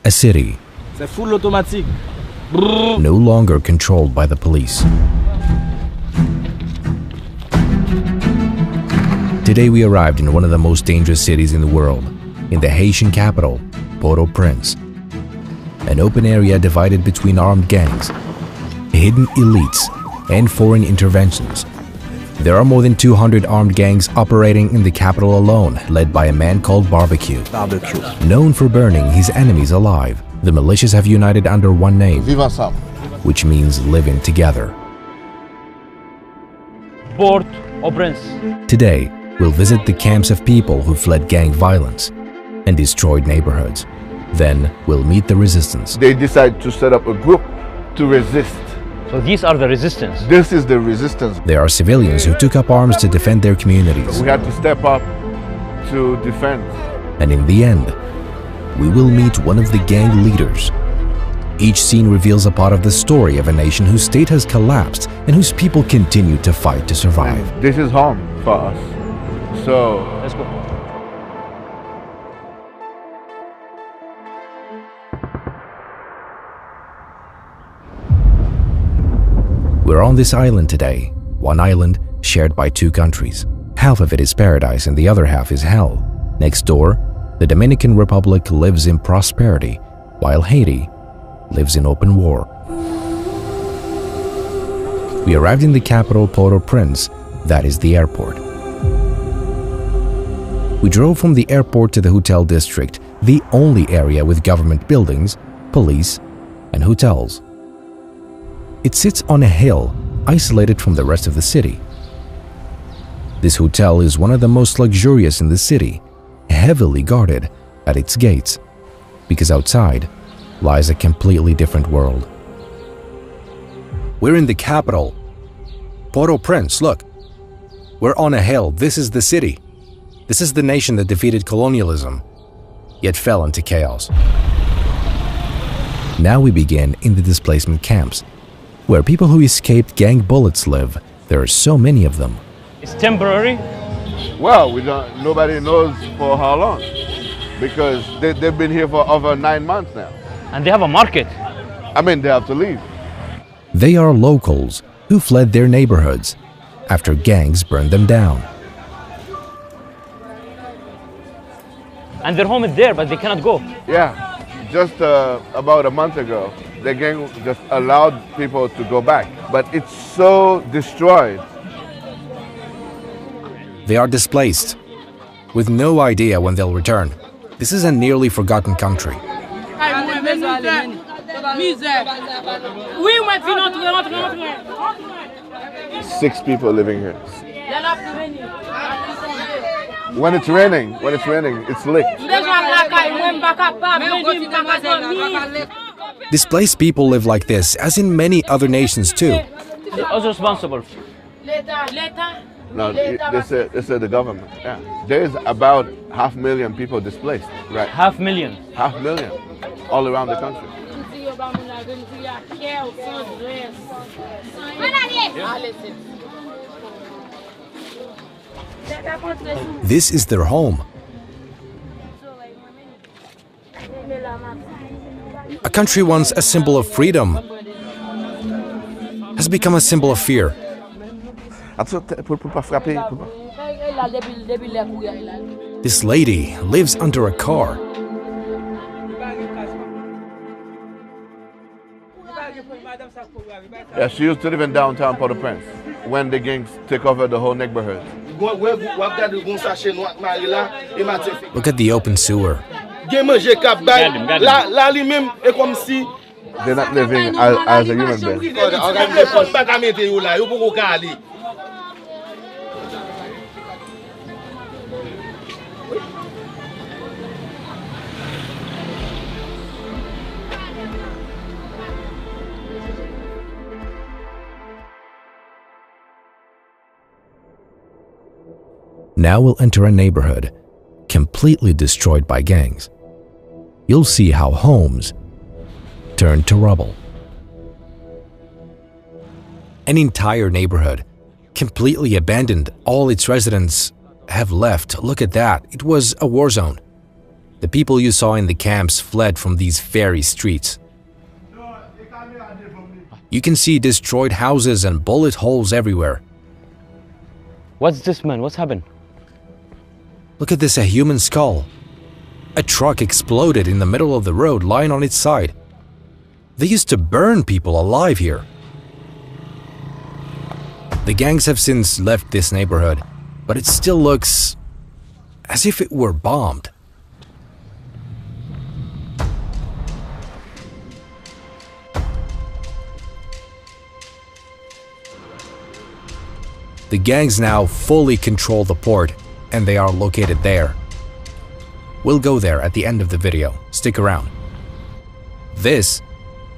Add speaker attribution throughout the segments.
Speaker 1: A city
Speaker 2: C'est full automatique.
Speaker 1: no longer controlled by the police. Today we arrived in one of the most dangerous cities in the world, in the Haitian capital, Port-au-Prince. An open area divided between armed gangs, hidden elites, and foreign interventions. There are more than 200 armed gangs operating in the capital alone, led by a man called Barbecue. Known for burning his enemies alive, the militias have united under one name, which means living together.
Speaker 3: Port-au-Prince.
Speaker 1: Today, we'll visit the camps of people who fled gang violence and destroyed neighborhoods. Then, we'll meet the resistance.
Speaker 4: They decided to set up a group to resist.
Speaker 3: So these are the resistance.
Speaker 4: This is the resistance.
Speaker 1: There are civilians who took up arms to defend their communities.
Speaker 4: We had to step up to defend.
Speaker 1: And in the end, we will meet one of the gang leaders. Each scene reveals a part of the story of a nation whose state has collapsed and whose people continue to fight to survive.
Speaker 4: And this is home for us. So
Speaker 3: Let's go.
Speaker 1: We're on this island today, one island shared by two countries. Half of it is paradise and the other half is hell. Next door, the Dominican Republic lives in prosperity, while Haiti lives in open war. We arrived in the capital, Port-au-Prince, that is the airport. We drove from the airport to the hotel district, the only area with government buildings, police, and hotels. It sits on a hill, isolated from the rest of the city. This hotel is one of the most luxurious in the city, heavily guarded at its gates, because outside lies a completely different world. We're in the capital, Port-au-Prince, look. We're on a hill, this is the city. This is the nation that defeated colonialism, yet fell into chaos. Now we begin in the displacement camps, where people who escaped gang bullets live. There are so many of them.
Speaker 3: It's temporary.
Speaker 4: well, nobody knows for how long, because they've been here for over 9 months now.
Speaker 3: And they have a market.
Speaker 4: I mean, they have to leave.
Speaker 1: They are locals who fled their neighborhoods after gangs burned them down.
Speaker 3: And their home is there, but they cannot go.
Speaker 4: Yeah, just about a month ago, the gang just allowed people to go back, but it's so destroyed.
Speaker 1: They are displaced, with no idea when they'll return. This is a nearly forgotten country.
Speaker 4: 6 people living here. When it's raining, it's licked.
Speaker 1: Displaced people live like this, as in many other nations too.
Speaker 3: They're also responsible.
Speaker 4: No, they say the government. Yeah, there's about 500,000 people displaced, right?
Speaker 3: 500,000.
Speaker 4: 500,000, all around the country.
Speaker 1: This is their home. A country once a symbol of freedom has become a symbol of fear. This lady lives under a car.
Speaker 4: Yeah, she used to live in downtown Port-au-Prince when the gangs took over the whole neighborhood.
Speaker 1: Look at the open sewer.
Speaker 4: They're not living as a human being.
Speaker 1: Now we'll enter a neighborhood completely destroyed by gangs. You'll see how homes turned to rubble. An entire neighborhood, completely abandoned. All its residents have left. Look at that. It was a war zone. The people you saw in the camps fled from these very streets. You can see destroyed houses and bullet holes everywhere.
Speaker 3: What's this, man? What's happened?
Speaker 1: Look at this, a human skull. A truck exploded in the middle of the road, lying on its side. They used to burn people alive here. The gangs have since left this neighborhood, but it still looks as if it were bombed. The gangs now fully control the port, and they are located there. We'll go there at the end of the video. Stick around. This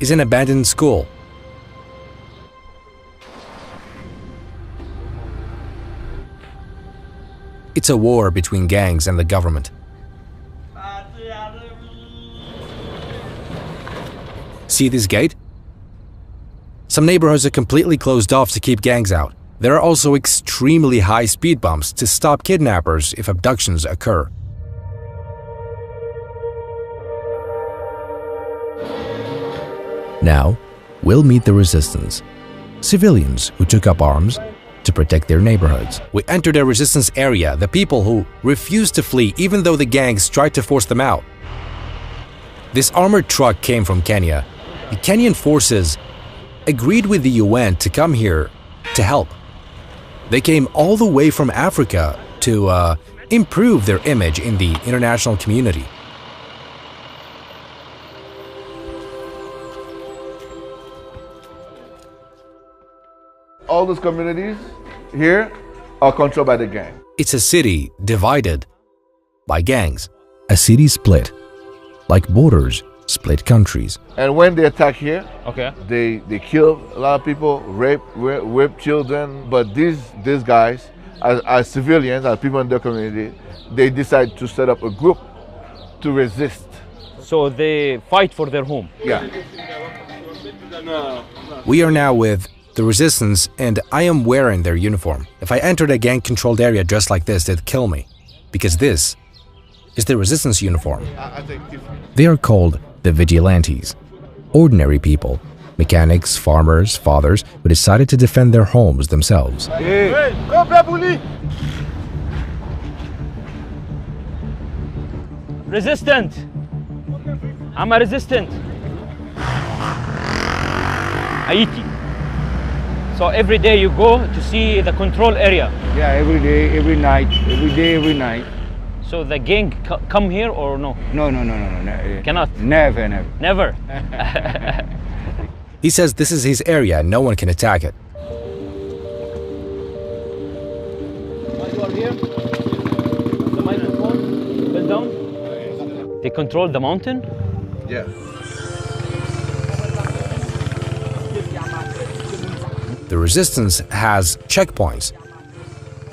Speaker 1: is an abandoned school. It's a war between gangs and the government. See this gate? Some neighborhoods are completely closed off to keep gangs out. There are also extremely high speed bumps to stop kidnappers if abductions occur. Now, we'll meet the resistance. Civilians who took up arms to protect their neighborhoods. We entered a resistance area, the people who refused to flee even though the gangs tried to force them out. This armored truck came from Kenya. The Kenyan forces agreed with the UN to come here to help. They came all the way from Africa to improve their image in the international community.
Speaker 4: All those communities here are controlled by the gang.
Speaker 1: It's a city divided by gangs. A city split, like borders split countries.
Speaker 4: And when they attack here,
Speaker 3: Okay.
Speaker 4: they kill a lot of people, rape children. But these guys, as civilians, as people in their community, they decide to set up a group to resist.
Speaker 3: So they fight for their home.
Speaker 4: Yeah.
Speaker 1: We are now with the resistance, and I am wearing their uniform. If I entered a gang-controlled area dressed like this, they'd kill me, because this is the resistance uniform. They are called the vigilantes, ordinary people, mechanics, farmers, fathers who decided to defend their homes themselves.
Speaker 3: Resistant. I'm a resistant. Haiti. So every day you go to see the control area.
Speaker 2: Yeah, every day, every night, every day, every night.
Speaker 3: So the gang come here or no?
Speaker 2: No.
Speaker 3: Cannot.
Speaker 2: Never.
Speaker 3: Never.
Speaker 1: He says this is his area and no one can attack it.
Speaker 3: You are here. The microphone. Bend down. They control the mountain.
Speaker 4: Yeah.
Speaker 1: The resistance has checkpoints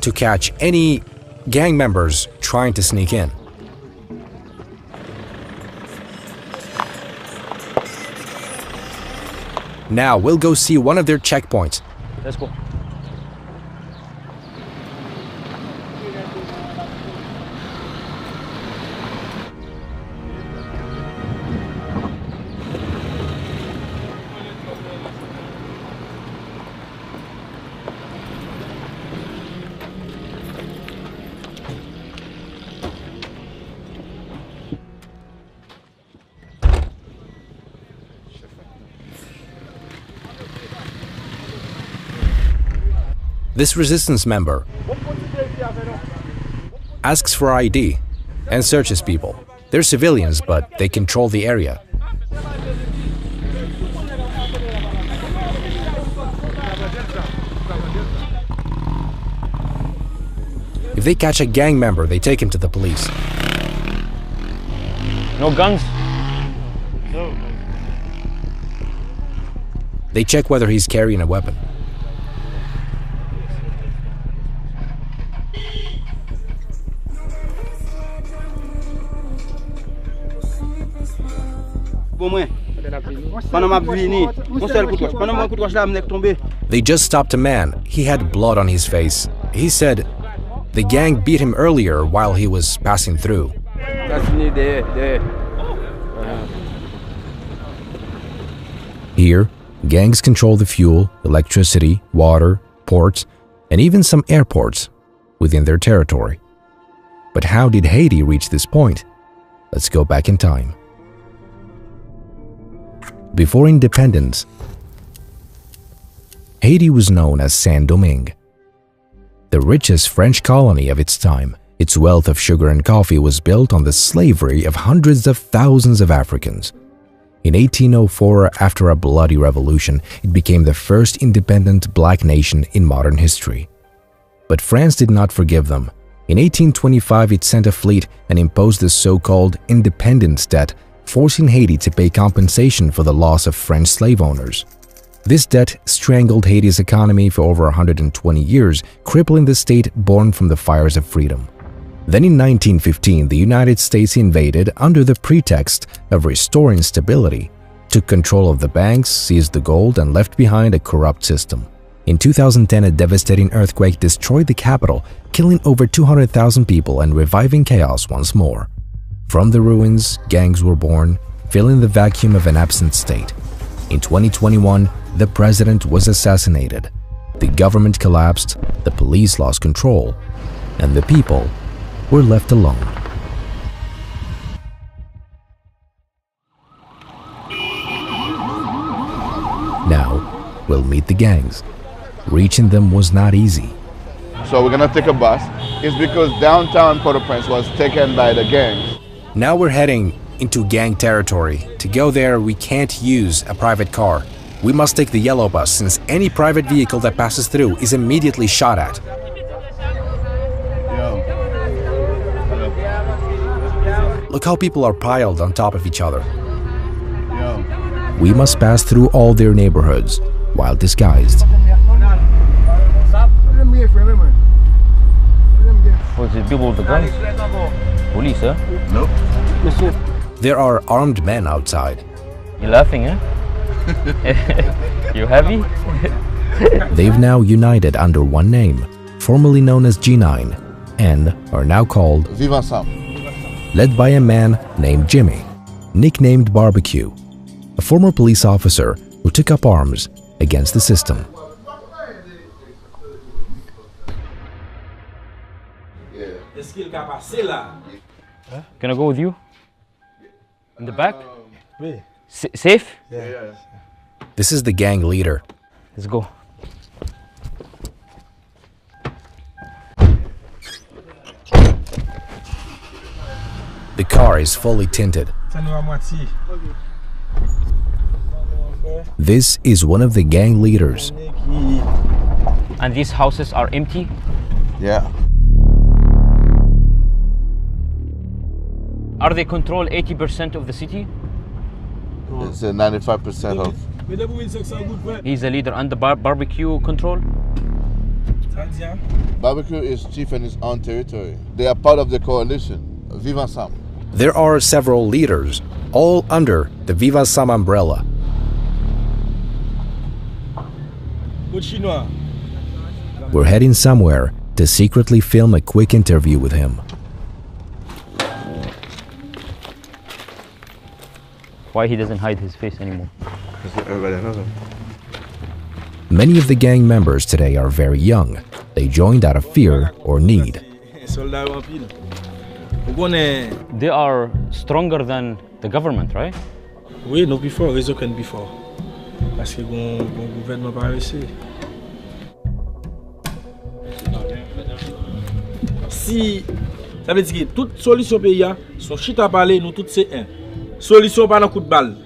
Speaker 1: to catch any gang members trying to sneak in. Now we'll go see one of their checkpoints.
Speaker 3: Let's go.
Speaker 1: This resistance member asks for ID and searches people. They're civilians, but they control the area. If they catch a gang member, they take him to the police.
Speaker 3: No guns.
Speaker 1: They check whether he's carrying a weapon. They just stopped a man. He had blood on his face. He said the gang beat him earlier while he was passing through. Here, gangs control the fuel, electricity, water, ports, and even some airports within their territory. But how did Haiti reach this point? Let's go back in time. Before independence, Haiti was known as Saint-Domingue, the richest French colony of its time. Its wealth of sugar and coffee was built on the slavery of hundreds of thousands of Africans. In 1804, after a bloody revolution, it became the first independent black nation in modern history. But France did not forgive them. In 1825, it sent a fleet and imposed the so-called independence debt, forcing Haiti to pay compensation for the loss of French slave owners. This debt strangled Haiti's economy for over 120 years, crippling the state born from the fires of freedom. Then in 1915, the United States invaded under the pretext of restoring stability, took control of the banks, seized the gold, and left behind a corrupt system. In 2010, a devastating earthquake destroyed the capital, killing over 200,000 people and reviving chaos once more. From the ruins, gangs were born, filling the vacuum of an absent state. In 2021, the president was assassinated, the government collapsed, the police lost control, and the people were left alone. Now, we'll meet the gangs. Reaching them was not easy.
Speaker 4: So we're gonna take a bus. It's because downtown Port-au-Prince was taken by the gangs.
Speaker 1: Now we're heading into gang territory. To go there, we can't use a private car. We must take the yellow bus, since any private vehicle that passes through is immediately shot at. Look how people are piled on top of each other. We must pass through all their neighborhoods, while disguised.
Speaker 3: Was it people with the guns? Police, huh?
Speaker 4: Nope.
Speaker 1: There are armed men outside.
Speaker 3: You laughing, huh? You happy?
Speaker 1: They've now united under one name, formerly known as G9, and are now called
Speaker 4: Vivre Ensemble.
Speaker 1: led by a man named Jimmy, nicknamed Barbecue, a former police officer who took up arms against the system.
Speaker 3: Can I go with you? In the back? Safe?
Speaker 1: This is the gang leader.
Speaker 3: Let's go.
Speaker 1: The car is fully tinted. This is one of the gang leaders.
Speaker 3: And these houses are empty?
Speaker 4: Yeah.
Speaker 3: Are they control 80% of the city?
Speaker 4: It's 95% of.
Speaker 3: He's the leader and the barbecue control?
Speaker 4: Barbecue is chief in his own territory. They are part of the coalition, Vivre Ensemble.
Speaker 1: There are several leaders, all under the Vivre Ensemble umbrella. We're heading somewhere to secretly film a quick interview with him.
Speaker 3: Why he doesn't hide his face anymore?
Speaker 1: Many of the gang members today are very young. They joined out of fear or need.
Speaker 3: They are stronger than the government, right?
Speaker 5: Oui, no before, raison qu'on before. Parce que le gouvernement pas réussi. Si ça veut dire que toute solution pays son chita parler nous toutes c'est un. Solution pas dans coup de balle.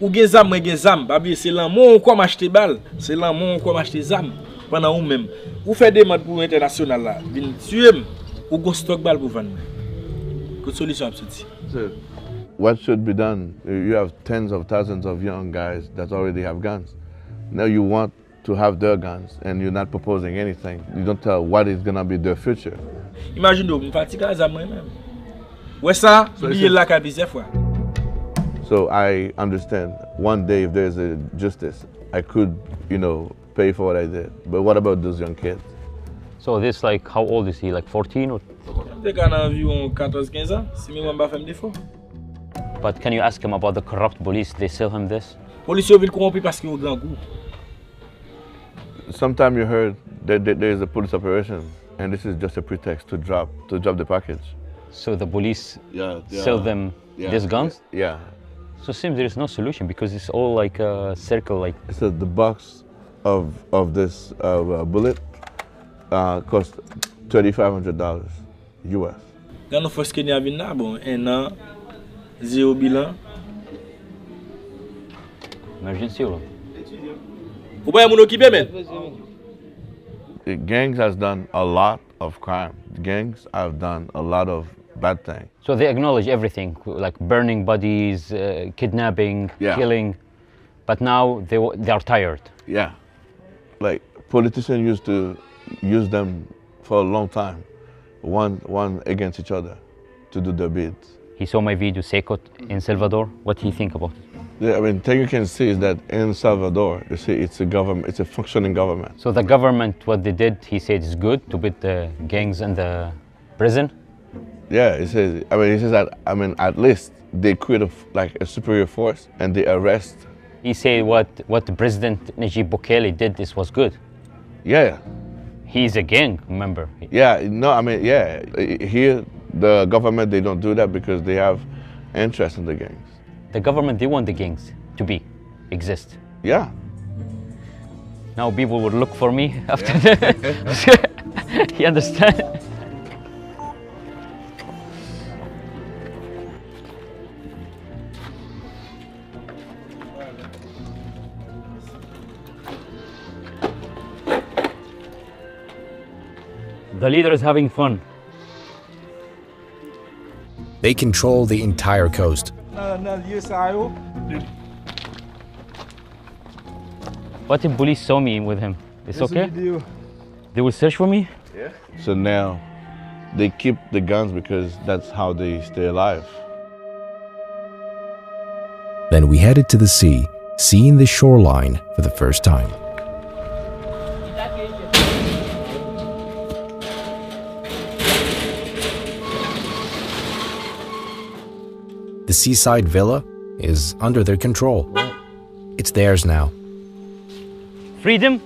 Speaker 5: Ou gen zam, moi gen zam, babi c'est l'amour quoi m'acheter balle, c'est l'amour quoi m'acheter zam pendant ou même. Ou fait des demande pour international là, vinn tuer ou go stock balle pour vendre. Que solution absurde.
Speaker 4: So, what should be done? You have tens of thousands of young guys that already have guns. Now you want to have their guns and you're not proposing anything. You don't tell what is going to be their future.
Speaker 5: Imagine nous fatigue à zam moi-même. Ouais ça, billet là ka plusieurs fois.
Speaker 4: So I understand one day if there's a justice, I could, pay for what I did. But what about those young kids?
Speaker 3: So this, like, how old is he? Like 14 or
Speaker 5: Te ka nan environ 14-15 ans, si mi mwen ba fèm defo.
Speaker 3: But can you ask him about the corrupt police? They sell him this?
Speaker 5: Polis yo vil korompi paske yo gran kou.
Speaker 4: Sometimes you heard that there is a police operation, and this is just a pretext to drop the package.
Speaker 3: So the police
Speaker 4: Yeah,
Speaker 3: sell them these guns?
Speaker 4: Yeah.
Speaker 3: So it seems there is no solution because it's all like a circle, like
Speaker 4: So the box of this bullet cost $3,500 US.
Speaker 5: Gan nou fos Kenya vin nan, bon, 1 an, 0 bilan.
Speaker 3: emergency or
Speaker 5: Ou pa yon moun okipe men?
Speaker 4: The gangs has done a lot of crime. Gangs have done a lot of bad things.
Speaker 3: so they acknowledge everything, like burning bodies, kidnapping,
Speaker 4: Yeah.
Speaker 3: killing, but now they are tired.
Speaker 4: Yeah. Like politicians used to use them for a long time, one against each other to do their bids.
Speaker 3: He saw my video, Sekot, in Salvador. What do you think about it?
Speaker 4: Yeah, I mean, thing you can see is that in Salvador, you see, it's a government, it's a functioning government.
Speaker 3: So the government, what they did, he said is good to put the gangs in the prison.
Speaker 4: Yeah, he says that, I mean, at least they create like a superior force and they arrest.
Speaker 3: He said what President Najib Bukele did, this was good.
Speaker 4: Yeah,
Speaker 3: He's a gang member.
Speaker 4: yeah, no, I mean, yeah, here, the government, they don't do that because they have interest in the gangs.
Speaker 3: The government, they want the gangs to exist.
Speaker 4: Yeah.
Speaker 3: Now people will look for me after that. You understand? The leader is having fun.
Speaker 1: They control the entire coast.
Speaker 3: What if police saw me with him? It's okay? They will search for me?
Speaker 4: So now they keep the guns because that's how they stay alive.
Speaker 1: Then we headed to the sea, seeing the shoreline for the first time. The seaside villa is under their control. It's theirs now.
Speaker 3: Freedom?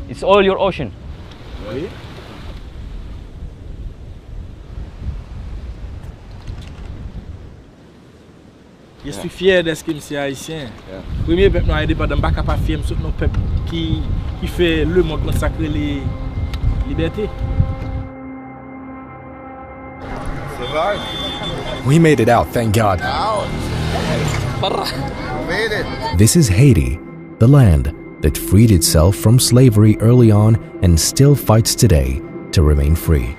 Speaker 3: It's all your ocean.
Speaker 5: Je suis fier d'être que je suis haïtien. Premier peuple noir indépendant, je ne suis pas fier de notre peuple qui fait le monde consacrer les libertés.
Speaker 1: We made it out, thank God. This is Haiti, the land that freed itself from slavery early on and still fights today to remain free.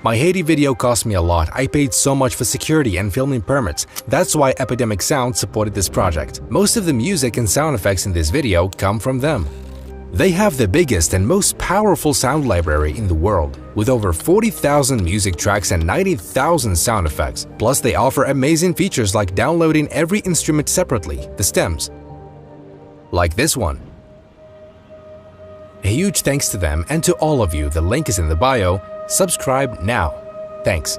Speaker 1: My Haiti video cost me a lot. I paid so much for security and filming permits. That's why Epidemic Sound supported this project. Most of the music and sound effects in this video come from them. They have the biggest and most powerful sound library in the world, with over 40,000 music tracks and 90,000 sound effects. Plus, they offer amazing features like downloading every instrument separately, the stems. Like this one. A huge thanks to them and to all of you. The link is in the bio. Subscribe now. Thanks.